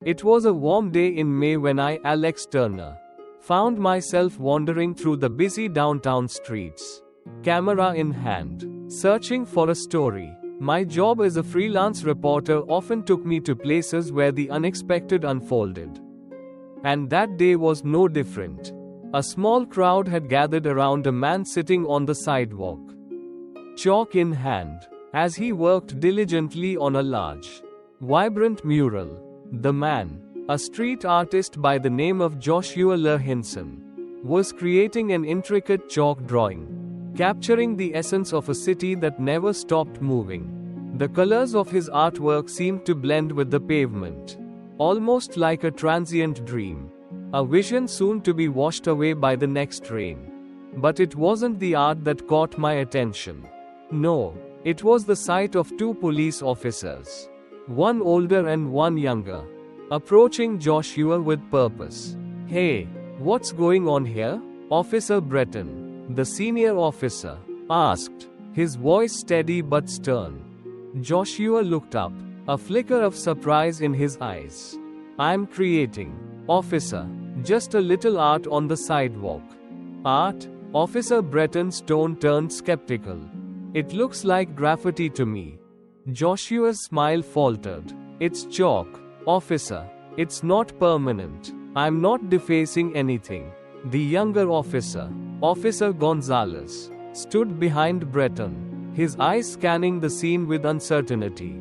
It was a warm day in May when I, Alex Turner, found myself wandering through the busy downtown streets, camera in hand, searching for a story. My job as a freelance reporter often took me to places where the unexpected unfolded. And that day was no different. A small crowd had gathered around a man sitting on the sidewalk, chalk in hand, as he worked diligently on a large, vibrant mural. The man, a street artist by the name of Joshua Hinson, was creating an intricate chalk drawing, capturing the essence of a city that never stopped moving. The colors of his artwork seemed to blend with the pavement, almost like a transient dream, a vision soon to be washed away by the next rain. But it wasn't the art that caught my attention. No, it was the sight of two police officers, one older and one younger, approaching Joshua with purpose. "Hey, what's going on here?" Officer Breton, the senior officer, asked, his voice steady but stern. Joshua looked up, a flicker of surprise in his eyes. "I'm creating, officer, just a little art on the sidewalk." "Art?" Officer Breton's tone turned skeptical. "It looks like graffiti to me." Joshua's smile faltered. "It's chalk, officer. It's not permanent. I'm not defacing anything." The younger officer, Officer Gonzalez, stood behind Breton, his eyes scanning the scene with uncertainty.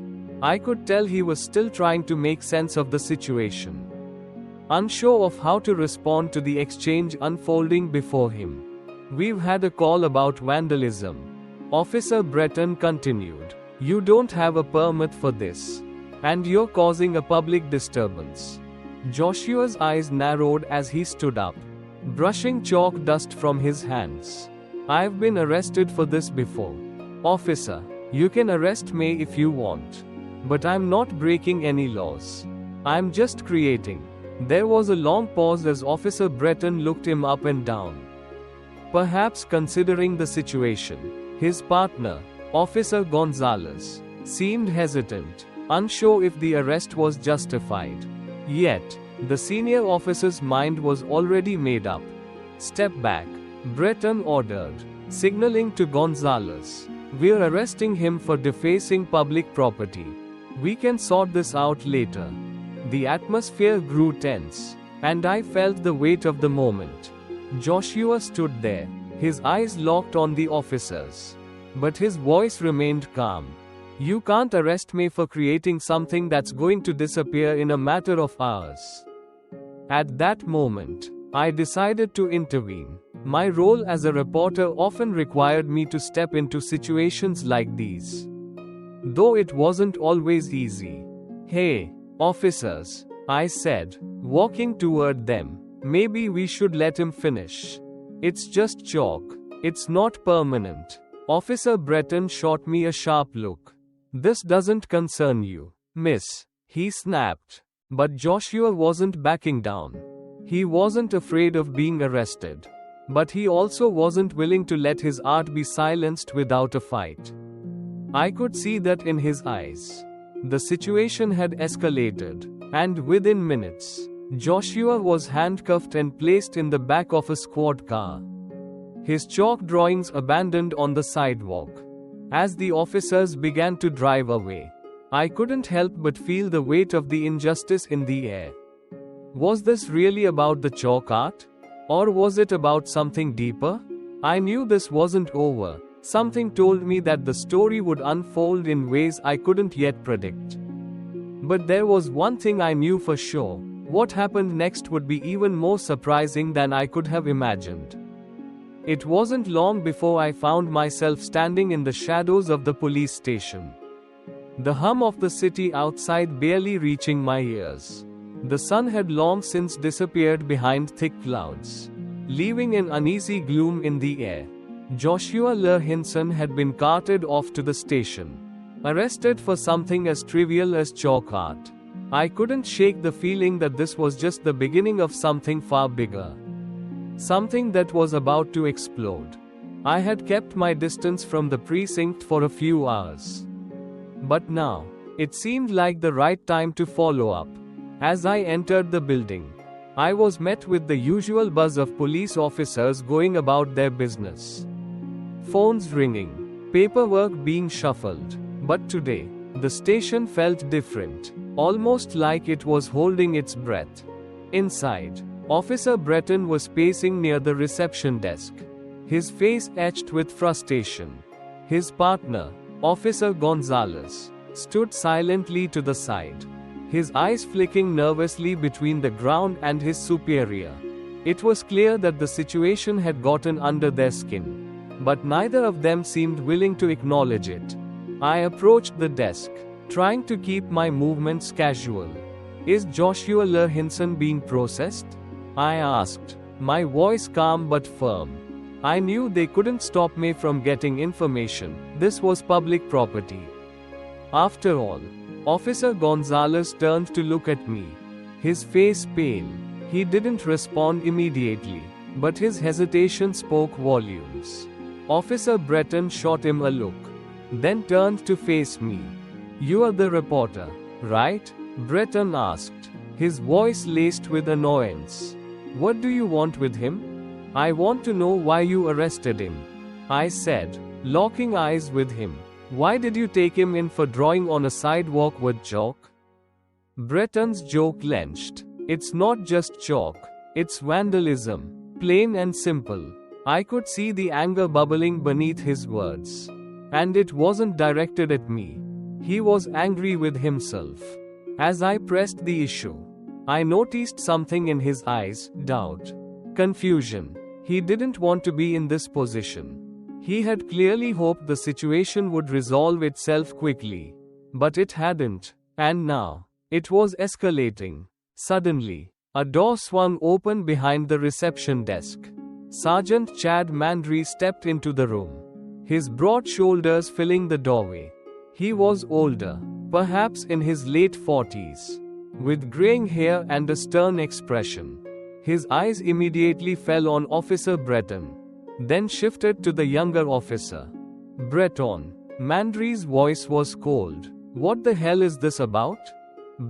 I could tell he was still trying to make sense of the situation, unsure of how to respond to the exchange unfolding before him. "We've had a call about vandalism," Officer Breton continued. "You don't have a permit for this, and you're causing a public disturbance." Joshua's eyes narrowed as he stood up, brushing chalk dust from his hands. "I've been arrested for this before. Officer, you can arrest me if you want. But I'm not breaking any laws. I'm just creating." There was a long pause as Officer Breton looked him up and down, perhaps considering the situation. His partner, Officer Gonzalez, seemed hesitant, unsure if the arrest was justified. Yet, the senior officer's mind was already made up. "Step back," Breton ordered, signaling to Gonzalez. "We're arresting him for defacing public property. We can sort this out later." The atmosphere grew tense, and I felt the weight of the moment. Joshua stood there, his eyes locked on the officers. But his voice remained calm. "You can't arrest me for creating something that's going to disappear in a matter of hours." At that moment, I decided to intervene. My role as a reporter often required me to step into situations like these, though it wasn't always easy. "Hey, officers," I said, walking toward them. "Maybe we should let him finish. It's just chalk. It's not permanent." Officer Breton shot me a sharp look. "This doesn't concern you, miss," he snapped. But Joshua wasn't backing down. He wasn't afraid of being arrested. But he also wasn't willing to let his art be silenced without a fight. I could see that in his eyes. The situation had escalated, and within minutes, Joshua was handcuffed and placed in the back of a squad car, his chalk drawings abandoned on the sidewalk. As the officers began to drive away, I couldn't help but feel the weight of the injustice in the air. Was this really about the chalk art? Or was it about something deeper? I knew this wasn't over. Something told me that the story would unfold in ways I couldn't yet predict. But there was one thing I knew for sure. What happened next would be even more surprising than I could have imagined. It wasn't long before I found myself standing in the shadows of the police station, the hum of the city outside barely reaching my ears. The sun had long since disappeared behind thick clouds, leaving an uneasy gloom in the air. Joshua Hinson had been carted off to the station, arrested for something as trivial as chalk art. I couldn't shake the feeling that this was just the beginning of something far bigger, something that was about to explode. I had kept my distance from the precinct for a few hours, but now, it seemed like the right time to follow up. As I entered the building, I was met with the usual buzz of police officers going about their business. Phones ringing, paperwork being shuffled. But today, the station felt different, almost like it was holding its breath. Inside, Officer Breton was pacing near the reception desk, his face etched with frustration. His partner, Officer Gonzalez, stood silently to the side, his eyes flicking nervously between the ground and his superior. It was clear that the situation had gotten under their skin, but neither of them seemed willing to acknowledge it. I approached the desk, trying to keep my movements casual. "Is Joshua Lehinson being processed?" I asked, my voice calm but firm. I knew they couldn't stop me from getting information. This was public property. After all, Officer Gonzalez turned to look at me, his face pale. He didn't respond immediately, but his hesitation spoke volumes. Officer Breton shot him a look, then turned to face me. "You are the reporter, right?" Breton asked, his voice laced with annoyance. "What do you want with him?" "I want to know why you arrested him," I said, locking eyes with him. "Why did you take him in for drawing on a sidewalk with chalk?" Breton's jaw clenched. "It's not just chalk, it's vandalism. Plain and simple." I could see the anger bubbling beneath his words. And it wasn't directed at me. He was angry with himself. As I pressed the issue, I noticed something in his eyes: doubt, confusion. He didn't want to be in this position. He had clearly hoped the situation would resolve itself quickly. But it hadn't. And now, it was escalating. Suddenly, a door swung open behind the reception desk. Sergeant Chad Mandry stepped into the room, his broad shoulders filling the doorway. He was older, perhaps in his late 40s, with graying hair and a stern expression. His eyes immediately fell on Officer Breton, then shifted to the younger officer. "Breton." Mandry's voice was cold. "What the hell is this about?"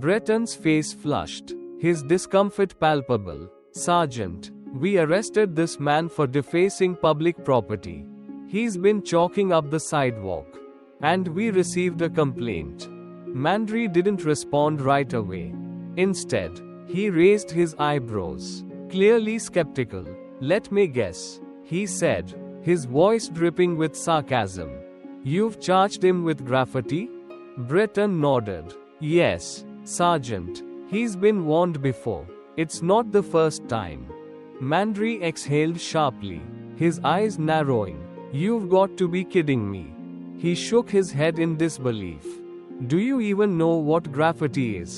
Breton's face flushed, his discomfort palpable. "Sergeant, we arrested this man for defacing public property. He's been chalking up the sidewalk. And we received a complaint." Mandry didn't respond right away. Instead, he raised his eyebrows, clearly skeptical. "Let me guess," he said, his voice dripping with sarcasm. "You've charged him with graffiti?" Breton nodded. "Yes, Sergeant. He's been warned before. It's not the first time." Mandry exhaled sharply, his eyes narrowing. "You've got to be kidding me." He shook his head in disbelief. "Do you even know what graffiti is?"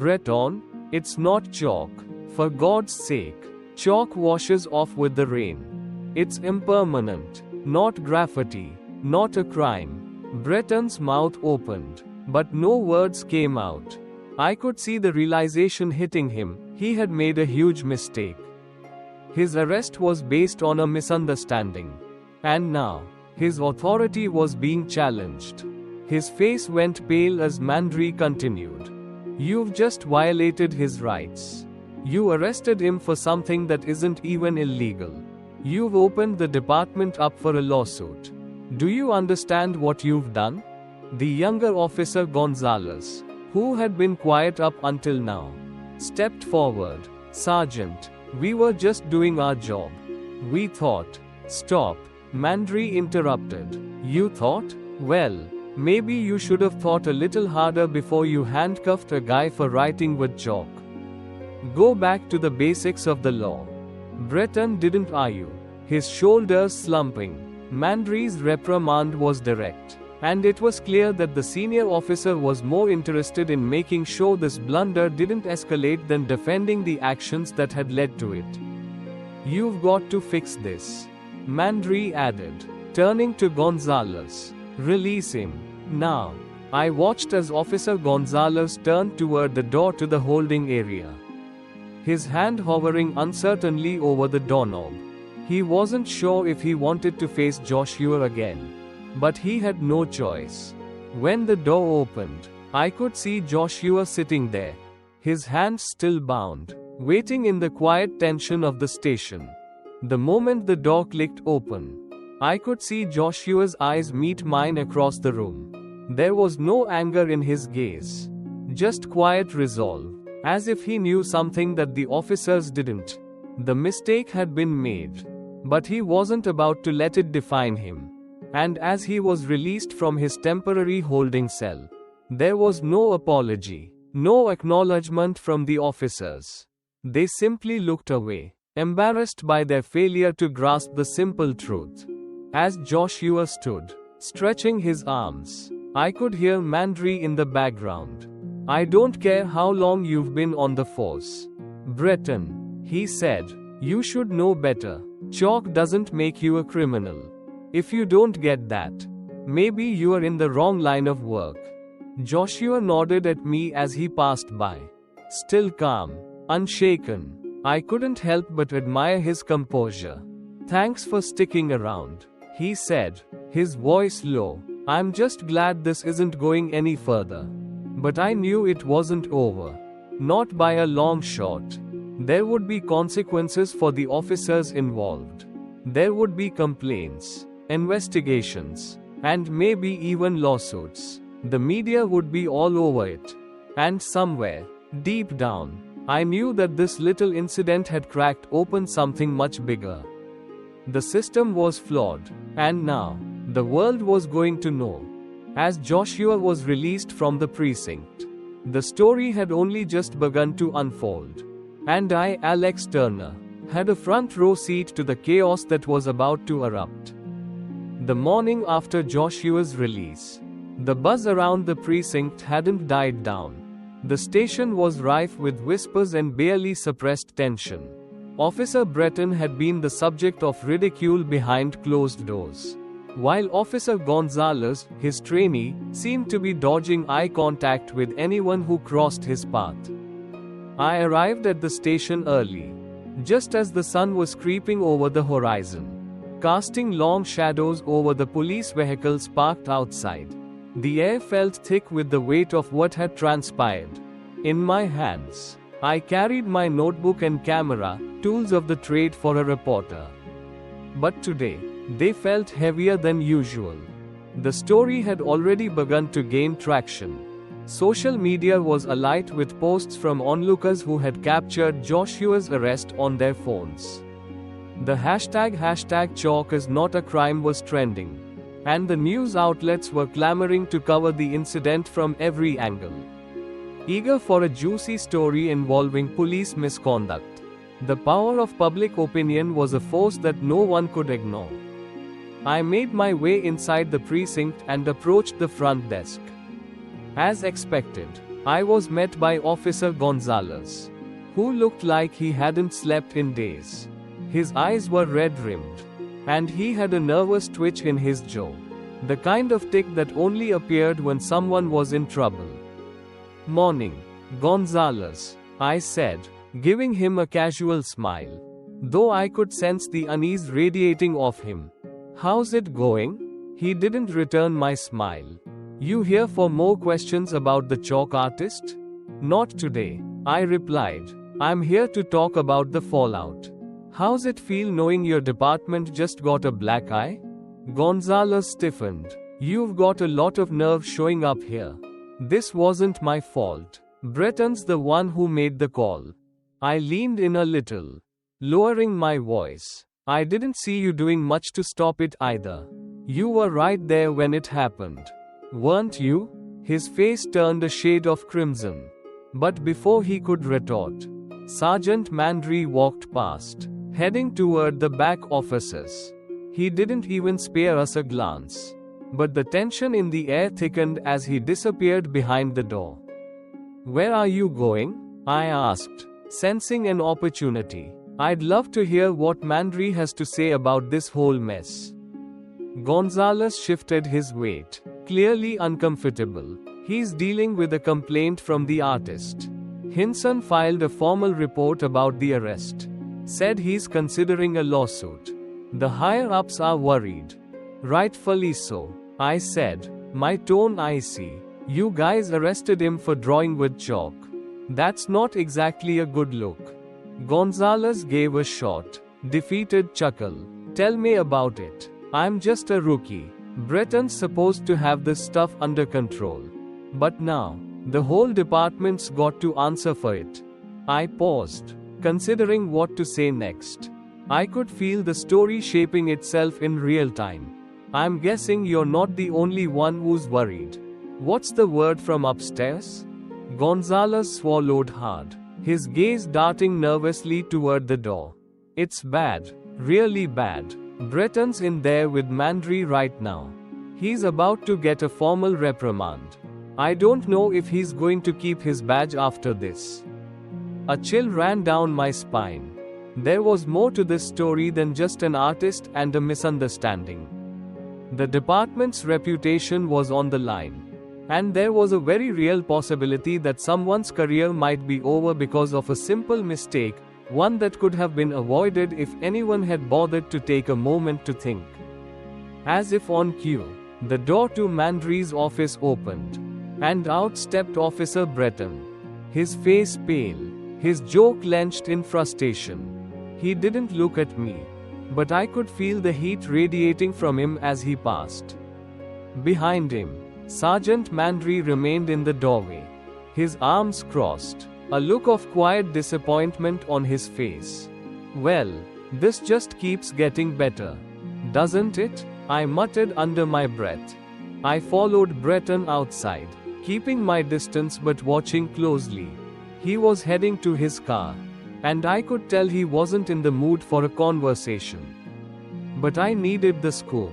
"Breton, it's not chalk. For God's sake. Chalk washes off with the rain. It's impermanent. Not graffiti. Not a crime." Breton's mouth opened, but no words came out. I could see the realization hitting him. He had made a huge mistake. His arrest was based on a misunderstanding. And now, his authority was being challenged. His face went pale as Mandry continued. "You've just violated his rights. You arrested him for something that isn't even illegal. You've opened the department up for a lawsuit. Do you understand what you've done?" The younger officer Gonzalez, who had been quiet up until now, stepped forward. "Sergeant, we were just doing our job. We thought." "Stop," Mandry interrupted. "You thought? Well, maybe you should have thought a little harder before you handcuffed a guy for writing with chalk. Go back to the basics of the law." Breton didn't argue, his shoulders slumping. Mandry's reprimand was direct, and it was clear that the senior officer was more interested in making sure this blunder didn't escalate than defending the actions that had led to it. "You've got to fix this," Mandry added, turning to Gonzalez. "Release him. Now." I watched as Officer Gonzalez turned toward the door to the holding area, his hand hovering uncertainly over the doorknob. He wasn't sure if he wanted to face Joshua again. But he had no choice. When the door opened, I could see Joshua sitting there, his hands still bound, waiting in the quiet tension of the station. The moment the door clicked open, I could see Joshua's eyes meet mine across the room. There was no anger in his gaze, just quiet resolve, as if he knew something that the officers didn't. The mistake had been made, but he wasn't about to let it define him. And as he was released from his temporary holding cell, there was no apology, no acknowledgement from the officers. They simply looked away, embarrassed by their failure to grasp the simple truth. As Joshua stood, stretching his arms, I could hear Mandry in the background. "I don't care how long you've been on the force, Breton," he said. "You should know better. Chalk doesn't make you a criminal. If you don't get that, maybe you are in the wrong line of work." Joshua nodded at me as he passed by, still calm, unshaken. I couldn't help but admire his composure. "Thanks for sticking around," he said, his voice low. "I'm just glad this isn't going any further." But I knew it wasn't over. Not by a long shot. There would be consequences for the officers involved. There would be complaints, investigations, and maybe even lawsuits. The media would be all over it. And somewhere, deep down, I knew that this little incident had cracked open something much bigger. The system was flawed, and now, the world was going to know. As Joshua was released from the precinct, the story had only just begun to unfold. And I, Alex Turner, had a front row seat to the chaos that was about to erupt. The morning after Joshua's release, the buzz around the precinct hadn't died down. The station was rife with whispers and barely suppressed tension. Officer Breton had been the subject of ridicule behind closed doors, while Officer Gonzalez, his trainee, seemed to be dodging eye contact with anyone who crossed his path. I arrived at the station early, just as the sun was creeping over the horizon, casting long shadows over the police vehicles parked outside. The air felt thick with the weight of what had transpired. In my hands, I carried my notebook and camera, tools of the trade for a reporter. But today, they felt heavier than usual. The story had already begun to gain traction. Social media was alight with posts from onlookers who had captured Joshua's arrest on their phones. The hashtag chalk is not a crime was trending, and the news outlets were clamoring to cover the incident from every angle, eager for a juicy story involving police misconduct. The power of public opinion was a force that no one could ignore. I made my way inside the precinct and approached the front desk. As expected, I was met by Officer Gonzalez, who looked like he hadn't slept in days. His eyes were red-rimmed, and he had a nervous twitch in his jaw, the kind of tic that only appeared when someone was in trouble. "Morning, Gonzalez," I said, giving him a casual smile, though I could sense the unease radiating off him. "How's it going?" He didn't return my smile. "You here for more questions about the chalk artist?" "Not today," I replied. "I'm here to talk about the fallout. How's it feel knowing your department just got a black eye?" Gonzalez stiffened. "You've got a lot of nerve showing up here. This wasn't my fault. Breton's the one who made the call." I leaned in a little, lowering my voice. "I didn't see you doing much to stop it either. You were right there when it happened, weren't you?" His face turned a shade of crimson. But before he could retort, Sergeant Mandry walked past, heading toward the back offices. He didn't even spare us a glance. But the tension in the air thickened as he disappeared behind the door. "Where are you going?" I asked, sensing an opportunity. "I'd love to hear what Mandry has to say about this whole mess." Gonzalez shifted his weight, clearly uncomfortable. "He's dealing with a complaint from the artist. Hinson filed a formal report about the arrest. Said he's considering a lawsuit. The higher-ups are worried." "Rightfully so," I said, my tone icy. "You guys arrested him for drawing with chalk. That's not exactly a good look. Gonzalez gave a short, defeated chuckle. Tell me about it. I'm just a rookie. Breton's supposed to have this stuff under control. But now, the whole department's got to answer for it. I paused, considering what to say next. I could feel the story shaping itself in real time. I'm guessing you're not the only one who's worried. What's the word from upstairs? Gonzalez swallowed hard, his gaze darting nervously toward the door. It's bad, really bad. Breton's in there with Mandry right now. He's about to get a formal reprimand. I don't know if he's going to keep his badge after this. A chill ran down my spine. There was more to this story than just an artist and a misunderstanding. The department's reputation was on the line. And there was a very real possibility that someone's career might be over because of a simple mistake, one that could have been avoided if anyone had bothered to take a moment to think. As if on cue, the door to Mandry's office opened, and out stepped Officer Breton. His face pale, his jaw clenched in frustration. He didn't look at me, but I could feel the heat radiating from him as he passed. Behind him, Sergeant Mandry remained in the doorway, his arms crossed, a look of quiet disappointment on his face. Well, this just keeps getting better, doesn't it? I muttered under my breath. I followed Breton outside, keeping my distance but watching closely. He was heading to his car, and I could tell he wasn't in the mood for a conversation. But I needed the scoop.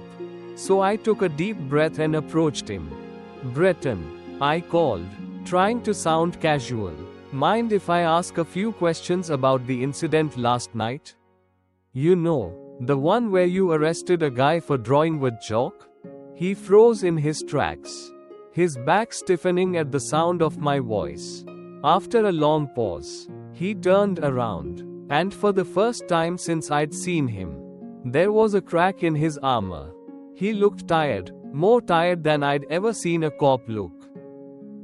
So I took a deep breath and approached him. Breton, I called, trying to sound casual. Mind if I ask a few questions about the incident last night? You know, the one where you arrested a guy for drawing with chalk? He froze in his tracks, his back stiffening at the sound of my voice. After a long pause, he turned around, and for the first time since I'd seen him, there was a crack in his armor. He looked tired, more tired than I'd ever seen a cop look.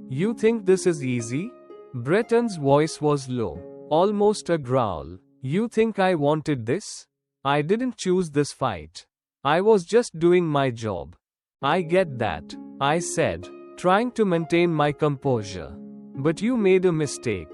You think this is easy? Breton's voice was low, almost a growl. You think I wanted this? I didn't choose this fight. I was just doing my job. I get that, I said, trying to maintain my composure. But you made a mistake.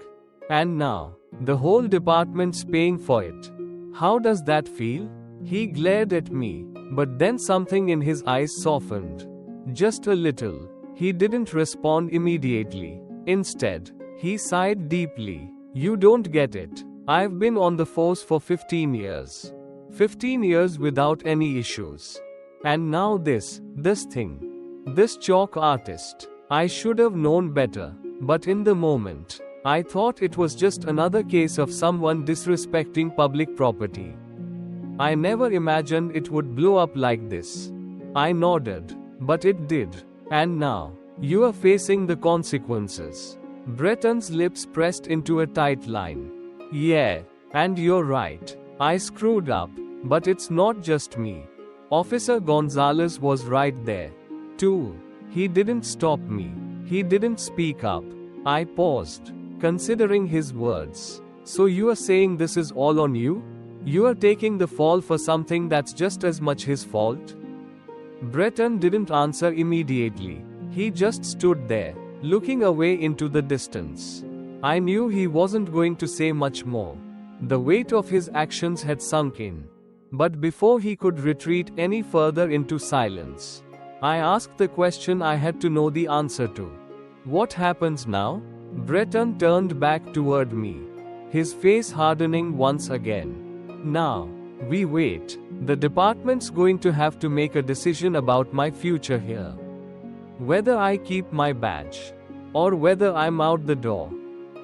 And now, the whole department's paying for it. How does that feel? He glared at me, but then something in his eyes softened. Just a little. He didn't respond immediately. Instead, he sighed deeply. You don't get it. I've been on the force for 15 years. 15 years without any issues. And now this thing. This chalk artist. I should have known better. But in the moment, I thought it was just another case of someone disrespecting public property. I never imagined it would blow up like this. I nodded, but it did. And now, you are facing the consequences. Breton's lips pressed into a tight line. Yeah, and you're right. I screwed up, but it's not just me. Officer Gonzalez was right there, too. He didn't stop me. He didn't speak up. I paused, considering his words. So you are saying this is all on you? You are taking the fall for something that's just as much his fault? Breton didn't answer immediately. He just stood there, looking away into the distance. I knew he wasn't going to say much more. The weight of his actions had sunk in. But before he could retreat any further into silence, I asked the question I had to know the answer to. What happens now? Breton turned back toward me, his face hardening once again. Now, we wait. The department's going to have to make a decision about my future here. Whether I keep my badge, or whether I'm out the door.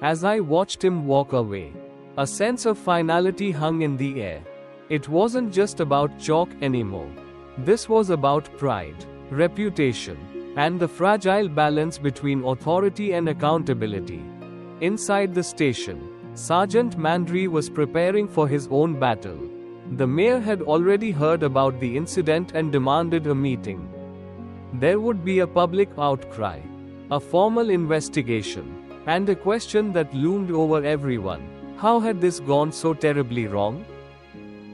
As I watched him walk away, a sense of finality hung in the air. It wasn't just about chalk anymore. This was about pride, reputation, and the fragile balance between authority and accountability. Inside the station, Sergeant Mandry was preparing for his own battle. The mayor had already heard about the incident and demanded a meeting. There would be a public outcry, a formal investigation, And a question that loomed over everyone: how had this gone so terribly wrong?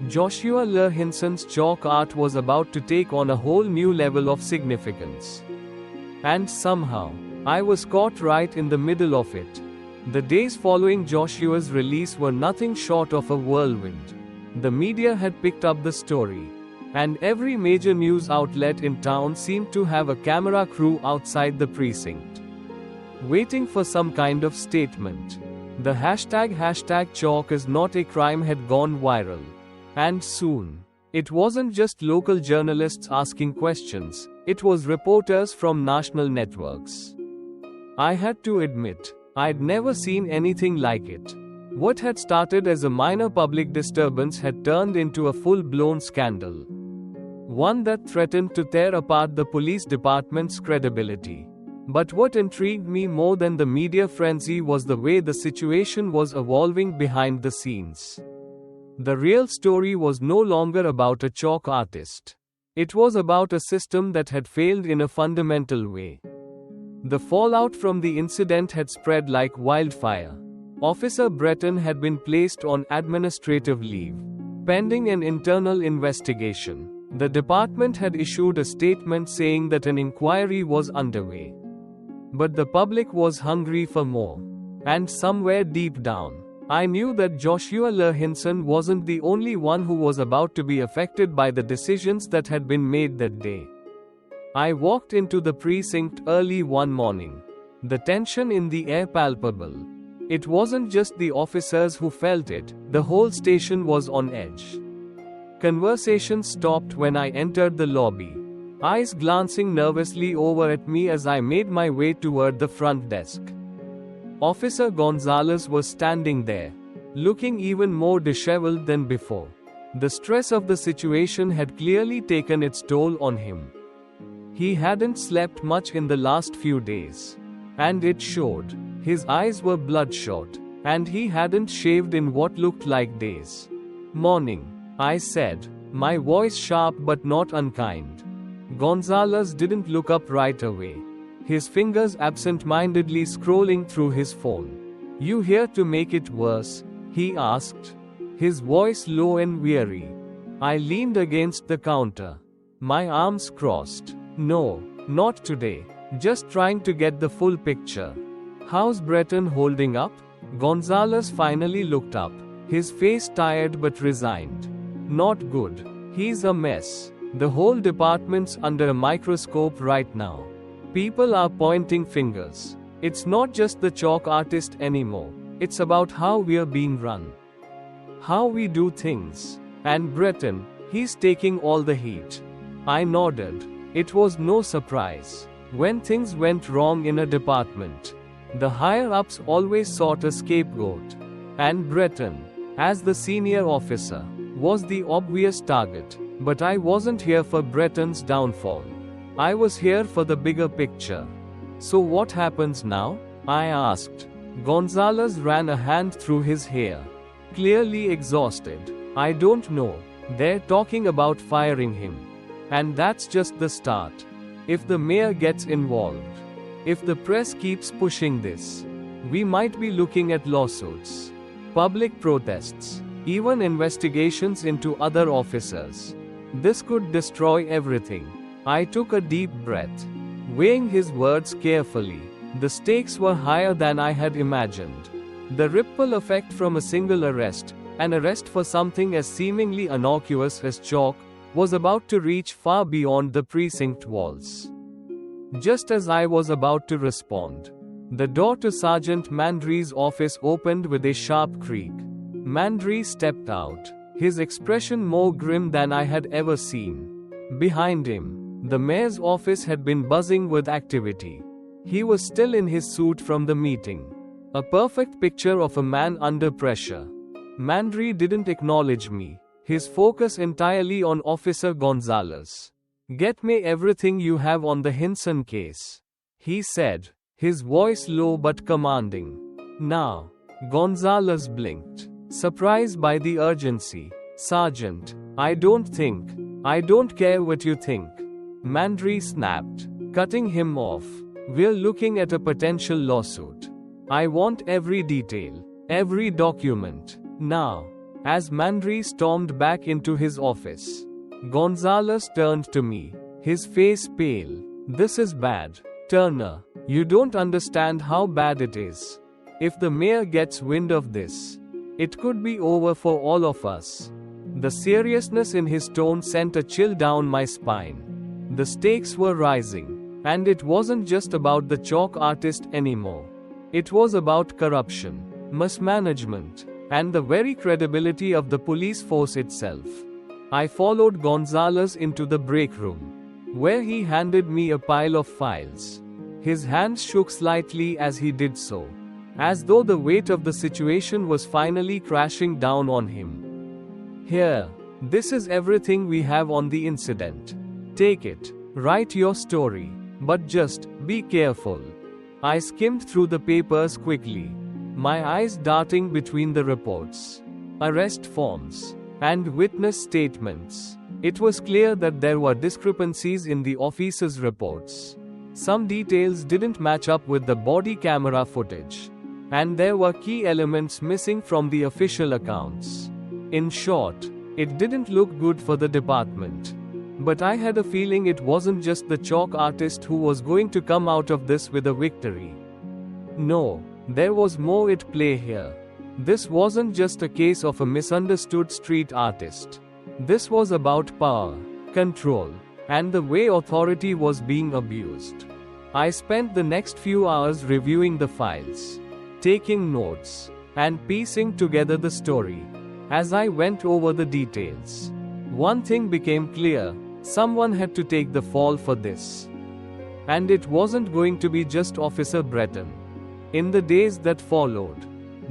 Joshua Le Hinson's chalk art was about to take on a whole new level of significance. And somehow, I was caught right in the middle of it. The days following Joshua's release were nothing short of a whirlwind. The media had picked up the story, and every major news outlet in town seemed to have a camera crew outside the precinct, waiting for some kind of statement. The hashtag chalk is not a crime had gone viral. And soon, it wasn't just local journalists asking questions, it was reporters from national networks. I had to admit, I'd never seen anything like it. What had started as a minor public disturbance had turned into a full-blown scandal. One that threatened to tear apart the police department's credibility. But what intrigued me more than the media frenzy was the way the situation was evolving behind the scenes. The real story was no longer about a chalk artist. It was about a system that had failed in a fundamental way. The fallout from the incident had spread like wildfire. Officer Breton had been placed on administrative leave, pending an internal investigation. The department had issued a statement saying that an inquiry was underway. But the public was hungry for more. And somewhere deep down, I knew that Joshua Le Hinson wasn't the only one who was about to be affected by the decisions that had been made that day. I walked into the precinct early one morning, the tension in the air palpable. It wasn't just the officers who felt it, the whole station was on edge. Conversation stopped when I entered the lobby, eyes glancing nervously over at me as I made my way toward the front desk. Officer Gonzalez was standing there, looking even more disheveled than before. The stress of the situation had clearly taken its toll on him. He hadn't slept much in the last few days. And it showed. His eyes were bloodshot, and he hadn't shaved in what looked like days. "Morning," I said, my voice sharp but not unkind. Gonzalez didn't look up right away, his fingers absent-mindedly scrolling through his phone. "You here to make it worse?" he asked, his voice low and weary. I leaned against the counter, my arms crossed. "No, not today. Just trying to get the full picture." "How's Breton holding up?" Gonzalez finally looked up, his face tired but resigned. "Not good. He's a mess. The whole department's under a microscope right now. People are pointing fingers. It's not just the chalk artist anymore. It's about how we're being run. How we do things. And Breton, he's taking all the heat." I nodded. It was no surprise. When things went wrong in a department, the higher-ups always sought a scapegoat. And Breton, as the senior officer, was the obvious target. But I wasn't here for Breton's downfall. I was here for the bigger picture. "So what happens now?" I asked. Gonzalez ran a hand through his hair, clearly exhausted. "I don't know. They're talking about firing him. And that's just the start. If the mayor gets involved, if the press keeps pushing this, we might be looking at lawsuits, public protests, even investigations into other officers. This could destroy everything." I took a deep breath, weighing his words carefully. The stakes were higher than I had imagined. The ripple effect from a single arrest, an arrest for something as seemingly innocuous as chalk, was about to reach far beyond the precinct walls. Just as I was about to respond, the door to Sergeant Mandry's office opened with a sharp creak. Mandry stepped out, his expression more grim than I had ever seen. Behind him, the mayor's office had been buzzing with activity. He was still in his suit from the meeting, a perfect picture of a man under pressure. Mandry didn't acknowledge me, his focus entirely on Officer Gonzalez. "Get me everything you have on the Hinson case," he said, his voice low but commanding. "Now." Gonzalez blinked, surprised by the urgency. "Sergeant, I don't care what you think," Mandry snapped, cutting him off. "We're looking at a potential lawsuit." I want every detail, every document, now. As Mandry stormed back into his office, Gonzalez turned to me, his face pale. This is bad, Turner. You don't understand how bad it is. If the mayor gets wind of this, it could be over for all of us. The seriousness in his tone sent a chill down my spine. The stakes were rising, and it wasn't just about the chalk artist anymore. It was about corruption, mismanagement, and the very credibility of the police force itself. I followed Gonzalez into the break room, where he handed me a pile of files. His hands shook slightly as he did so, as though the weight of the situation was finally crashing down on him. Here, this is everything we have on the incident. Take it, write your story, but just be careful. I skimmed through the papers quickly, my eyes darting between the reports, arrest forms, and witness statements. It was clear that there were discrepancies in the officer's reports. Some details didn't match up with the body camera footage, and there were key elements missing from the official accounts. In short, it didn't look good for the department. But I had a feeling it wasn't just the chalk artist who was going to come out of this with a victory. No, there was more at play here. This wasn't just a case of a misunderstood street artist. This was about power, control, and the way authority was being abused. I spent the next few hours reviewing the files, taking notes, and piecing together the story. As I went over the details, one thing became clear: someone had to take the fall for this. And it wasn't going to be just Officer Breton. In the days that followed,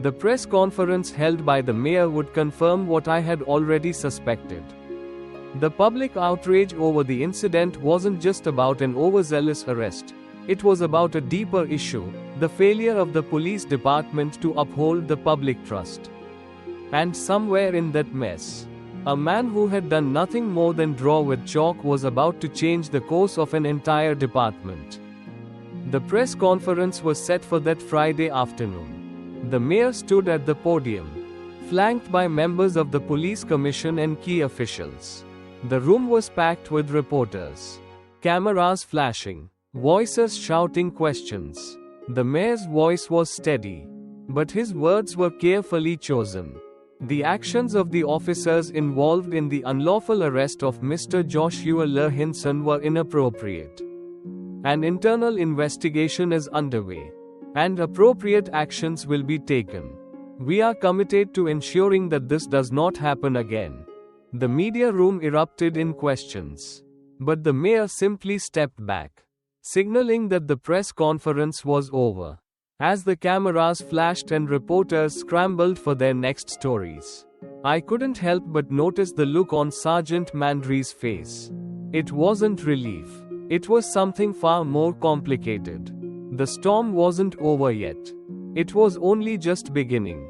the press conference held by the mayor would confirm what I had already suspected. The public outrage over the incident wasn't just about an overzealous arrest. It was about a deeper issue: the failure of the police department to uphold the public trust. And somewhere in that mess, a man who had done nothing more than draw with chalk was about to change the course of an entire department. The press conference was set for that Friday afternoon. The mayor stood at the podium, flanked by members of the police commission and key officials. The room was packed with reporters, cameras flashing, voices shouting questions. The mayor's voice was steady, but his words were carefully chosen. The actions of the officers involved in the unlawful arrest of Mr. Joshua Lehinson were inappropriate. An internal investigation is underway, and appropriate actions will be taken. We are committed to ensuring that this does not happen again. The media room erupted in questions, but the mayor simply stepped back, signaling that the press conference was over. As the cameras flashed and reporters scrambled for their next stories, I couldn't help but notice the look on Sergeant Mandry's face. It wasn't relief. It was something far more complicated. The storm wasn't over yet. It was only just beginning.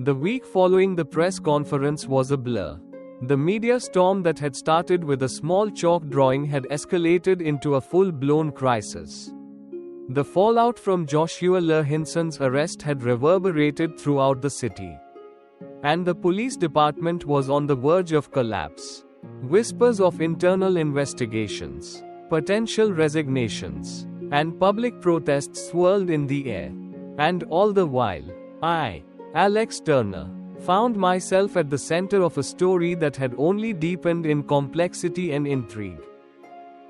The week following the press conference was a blur. The media storm that had started with a small chalk drawing had escalated into a full-blown crisis. The fallout from Joshua Lehinson's arrest had reverberated throughout the city, and the police department was on the verge of collapse. Whispers of internal investigations, potential resignations, and public protests swirled in the air. And all the while, I, Alex Turner, found myself at the center of a story that had only deepened in complexity and intrigue.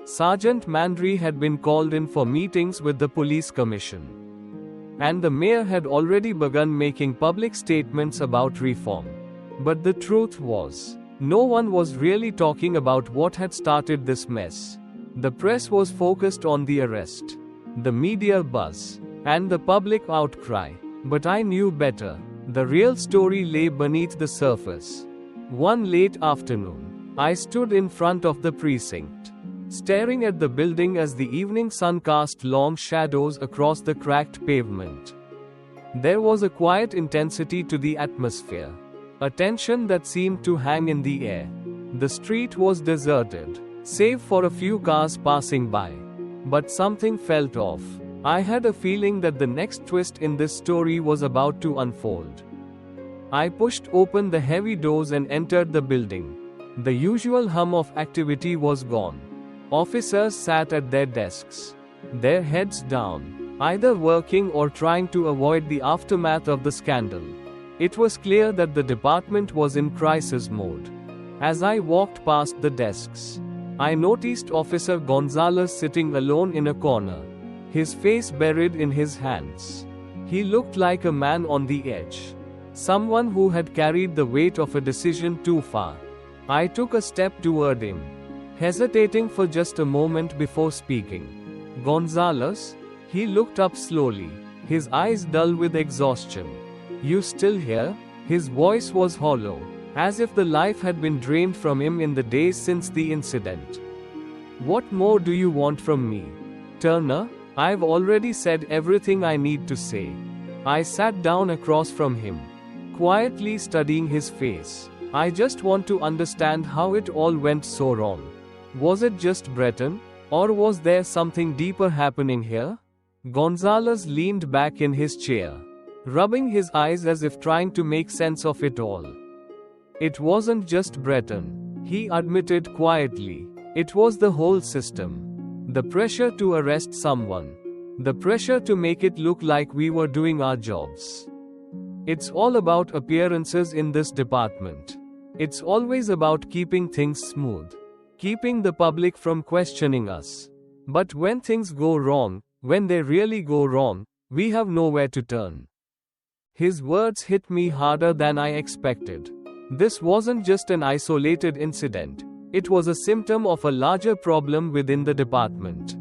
Sergeant Mandry had been called in for meetings with the police commission, and the mayor had already begun making public statements about reform. But the truth was, no one was really talking about what had started this mess. The press was focused on the arrest, the media buzz, and the public outcry. But I knew better. The real story lay beneath the surface. One late afternoon, I stood in front of the precinct, staring at the building as the evening sun cast long shadows across the cracked pavement. There was a quiet intensity to the atmosphere, a tension that seemed to hang in the air. The street was deserted, save for a few cars passing by. But something felt off. I had a feeling that the next twist in this story was about to unfold. I pushed open the heavy doors and entered the building. The usual hum of activity was gone. Officers sat at their desks, their heads down, either working or trying to avoid the aftermath of the scandal. It was clear that the department was in crisis mode. As I walked past the desks, I noticed Officer Gonzalez sitting alone in a corner, his face buried in his hands. He looked like a man on the edge, someone who had carried the weight of a decision too far. I took a step toward him, hesitating for just a moment before speaking. "Gonzalez?" He looked up slowly, his eyes dull with exhaustion. "You still here?" His voice was hollow, as if the life had been drained from him in the days since the incident. "What more do you want from me, Turner?" "I've already said everything I need to say." I sat down across from him, quietly studying his face. "I just want to understand how it all went so wrong. Was it just Breton, or was there something deeper happening here?" Gonzalez leaned back in his chair, rubbing his eyes as if trying to make sense of it all. "It wasn't just Breton," he admitted quietly. "It was the whole system. The pressure to arrest someone. The pressure to make it look like we were doing our jobs. It's all about appearances in this department. It's always about keeping things smooth, keeping the public from questioning us. But when things go wrong, when they really go wrong, we have nowhere to turn." His words hit me harder than I expected. This wasn't just an isolated incident. It was a symptom of a larger problem within the department.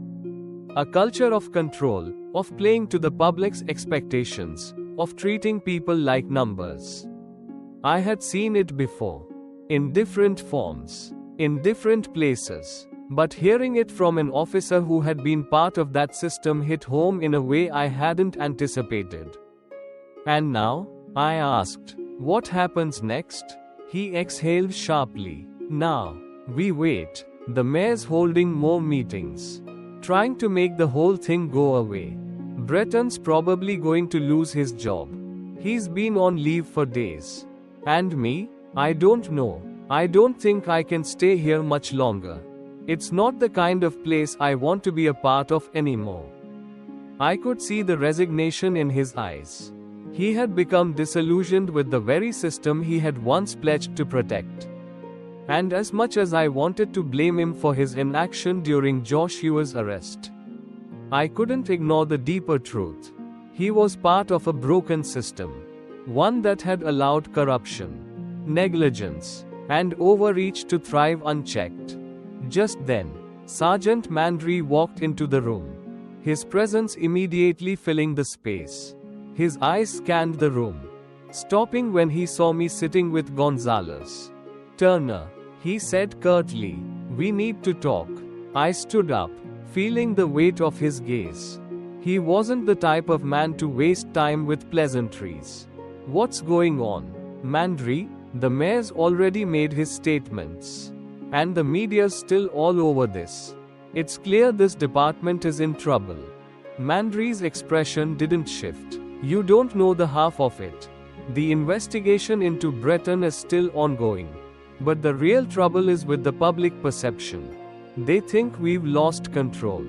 A culture of control, of playing to the public's expectations, of treating people like numbers. I had seen it before, in different forms, in different places, but hearing it from an officer who had been part of that system hit home in a way I hadn't anticipated. "And now?" I asked. "What happens next?" He exhaled sharply. "Now, we wait. The mayor's holding more meetings, trying to make the whole thing go away. Breton's probably going to lose his job. He's been on leave for days. And me? I don't know. I don't think I can stay here much longer. It's not the kind of place I want to be a part of anymore." I could see the resignation in his eyes. He had become disillusioned with the very system he had once pledged to protect. And as much as I wanted to blame him for his inaction during Joshua's arrest, I couldn't ignore the deeper truth. He was part of a broken system, one that had allowed corruption, negligence, and overreach to thrive unchecked. Just then, Sergeant Mandry walked into the room, his presence immediately filling the space. His eyes scanned the room, stopping when he saw me sitting with Gonzalez. "Turner," he said curtly, "we need to talk." I stood up, feeling the weight of his gaze. He wasn't the type of man to waste time with pleasantries. "What's going on, Mandry?" "The mayor's already made his statements, and the media's still all over this. It's clear this department is in trouble." Mandry's expression didn't shift. "You don't know the half of it. The investigation into Breton is still ongoing. But the real trouble is with the public perception. They think we've lost control.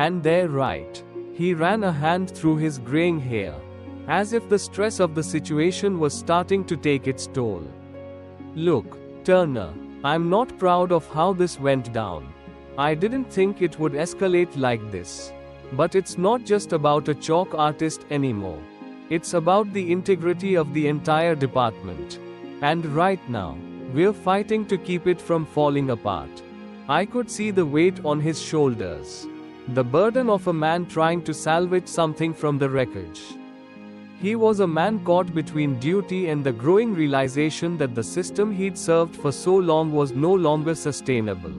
And they're right." He ran a hand through his graying hair, as if the stress of the situation was starting to take its toll. "Look, Turner, I'm not proud of how this went down. I didn't think it would escalate like this. But it's not just about a chalk artist anymore. It's about the integrity of the entire department. And right now, we're fighting to keep it from falling apart." I could see the weight on his shoulders, the burden of a man trying to salvage something from the wreckage. He was a man caught between duty and the growing realization that the system he'd served for so long was no longer sustainable.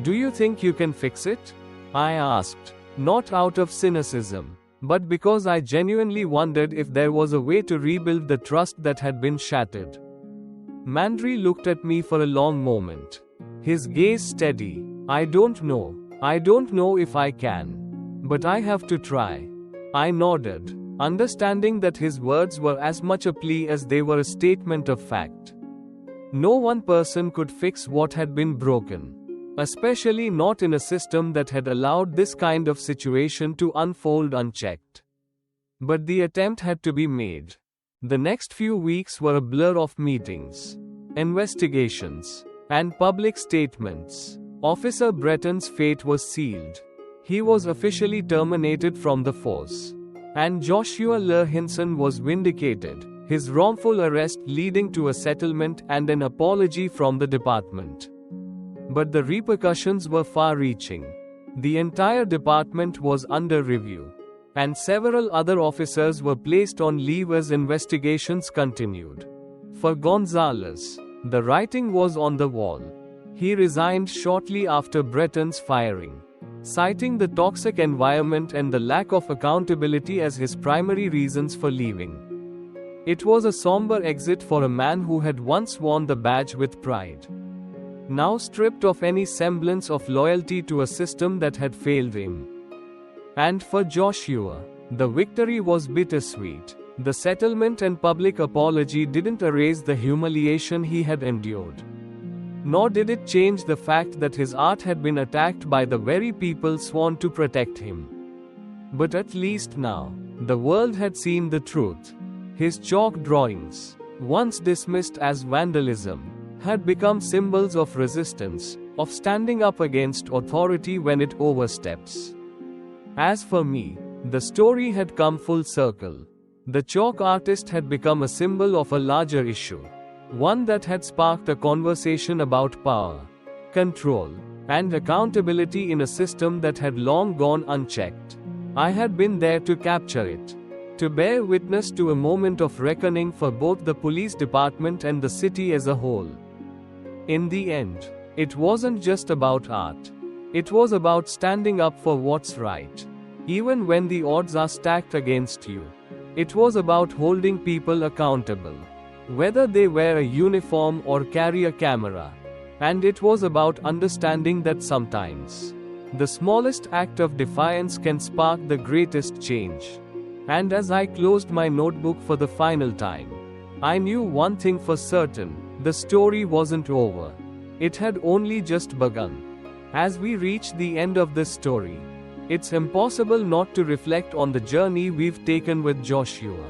"Do you think you can fix it?" I asked, not out of cynicism, but because I genuinely wondered if there was a way to rebuild the trust that had been shattered. Mandry looked at me for a long moment, his gaze steady. I don't know if I can. But I have to try. I nodded, understanding that his words were as much a plea as they were a statement of fact. No one person could fix what had been broken, especially not in a system that had allowed this kind of situation to unfold unchecked. But the attempt had to be made. The next few weeks were a blur of meetings, investigations, and public statements. Officer Breton's fate was sealed. He was officially terminated from the force. And Joshua Lerhinson was vindicated, his wrongful arrest leading to a settlement and an apology from the department. But the repercussions were far-reaching. The entire department was under review, and several other officers were placed on leave as investigations continued. For Gonzalez, the writing was on the wall. He resigned shortly after Breton's firing, citing the toxic environment and the lack of accountability as his primary reasons for leaving. It was a somber exit for a man who had once worn the badge with pride, now stripped of any semblance of loyalty to a system that had failed him. And for Joshua, the victory was bittersweet. The settlement and public apology didn't erase the humiliation he had endured. Nor did it change the fact that his art had been attacked by the very people sworn to protect him. But at least now, the world had seen the truth. His chalk drawings, once dismissed as vandalism, had become symbols of resistance, of standing up against authority when it oversteps. As for me, the story had come full circle. The chalk artist had become a symbol of a larger issue, one that had sparked a conversation about power, control, and accountability in a system that had long gone unchecked. I had been there to capture it, to bear witness to a moment of reckoning for both the police department and the city as a whole. In the end, it wasn't just about art. It was about standing up for what's right, even when the odds are stacked against you. It was about holding people accountable, whether they wear a uniform or carry a camera. And it was about understanding that sometimes, the smallest act of defiance can spark the greatest change. And as I closed my notebook for the final time, I knew one thing for certain: the story wasn't over. It had only just begun. As we reach the end of this story, it's impossible not to reflect on the journey we've taken with Joshua,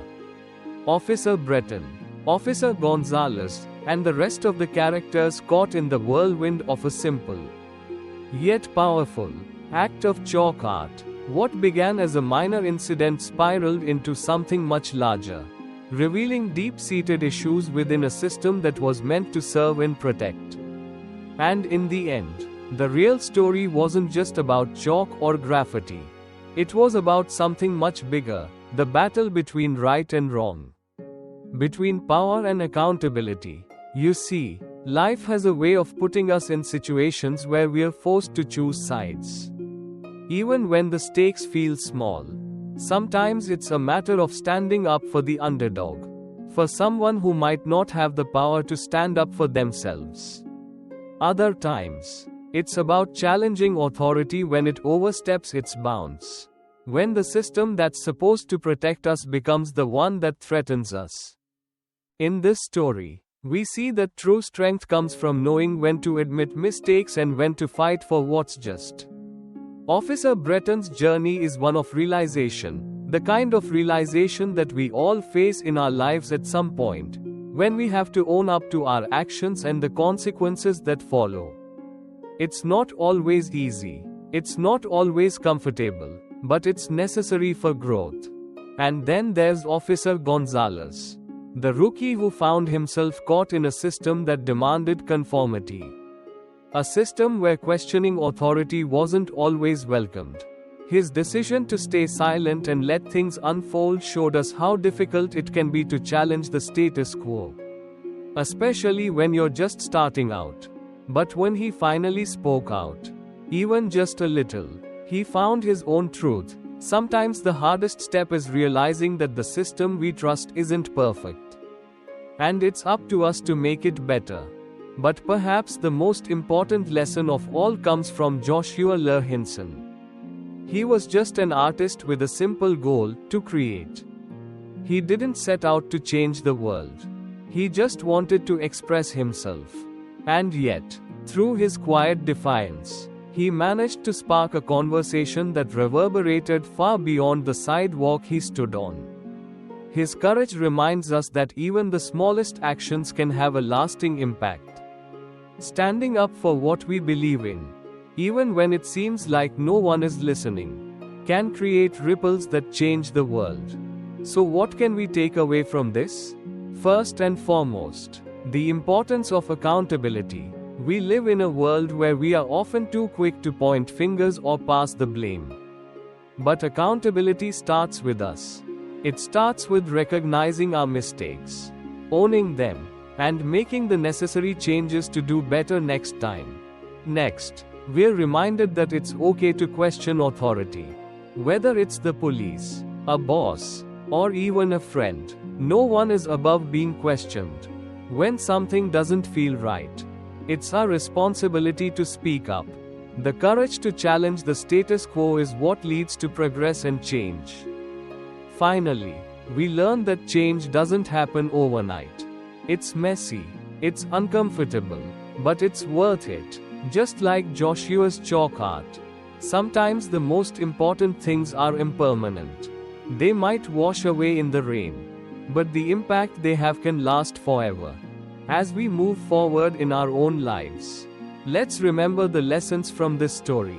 Officer Breton, Officer Gonzalez, and the rest of the characters caught in the whirlwind of a simple, yet powerful, act of chalk art. What began as a minor incident spiraled into something much larger, revealing deep-seated issues within a system that was meant to serve and protect. And in the end, the real story wasn't just about chalk or graffiti. It was about something much bigger: the battle between right and wrong, between power and accountability. You see, life has a way of putting us in situations where we're forced to choose sides, even when the stakes feel small. Sometimes it's a matter of standing up for the underdog, for someone who might not have the power to stand up for themselves. Other times, it's about challenging authority when it oversteps its bounds, when the system that's supposed to protect us becomes the one that threatens us. In this story, we see that true strength comes from knowing when to admit mistakes and when to fight for what's just. Officer Breton's journey is one of realization, the kind of realization that we all face in our lives at some point, when we have to own up to our actions and the consequences that follow. It's not always easy, it's not always comfortable, but it's necessary for growth. And then there's Officer Gonzalez, the rookie who found himself caught in a system that demanded conformity. A system where questioning authority wasn't always welcomed. His decision to stay silent and let things unfold showed us how difficult it can be to challenge the status quo, especially when you're just starting out. But when he finally spoke out, even just a little, he found his own truth. Sometimes the hardest step is realizing that the system we trust isn't perfect, and it's up to us to make it better. But perhaps the most important lesson of all comes from Joshua Lerhinson. He was just an artist with a simple goal: to create. He didn't set out to change the world. He just wanted to express himself. And yet, through his quiet defiance, he managed to spark a conversation that reverberated far beyond the sidewalk he stood on. His courage reminds us that even the smallest actions can have a lasting impact. Standing up for what we believe in, even when it seems like no one is listening, can create ripples that change the world. So what can we take away from this? First and foremost, the importance of accountability. We live in a world where we are often too quick to point fingers or pass the blame. But accountability starts with us. It starts with recognizing our mistakes, owning them, and making the necessary changes to do better next time. Next, we're reminded that it's okay to question authority. Whether it's the police, a boss, or even a friend, no one is above being questioned. When something doesn't feel right, it's our responsibility to speak up. The courage to challenge the status quo is what leads to progress and change. Finally, we learn that change doesn't happen overnight. It's messy, it's uncomfortable, but it's worth it. Just like Joshua's chalk art. Sometimes the most important things are impermanent. They might wash away in the rain, but the impact they have can last forever. As we move forward in our own lives, let's remember the lessons from this story.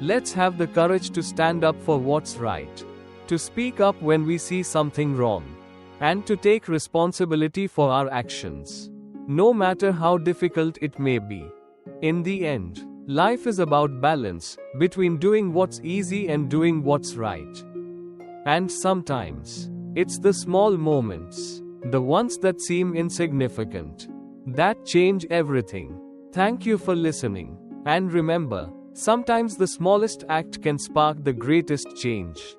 Let's have the courage to stand up for what's right, to speak up when we see something wrong, and to take responsibility for our actions, no matter how difficult it may be. In the end, life is about balance between doing what's easy and doing what's right. And sometimes, it's the small moments, the ones that seem insignificant, that change everything. Thank you for listening. And remember, sometimes the smallest act can spark the greatest change.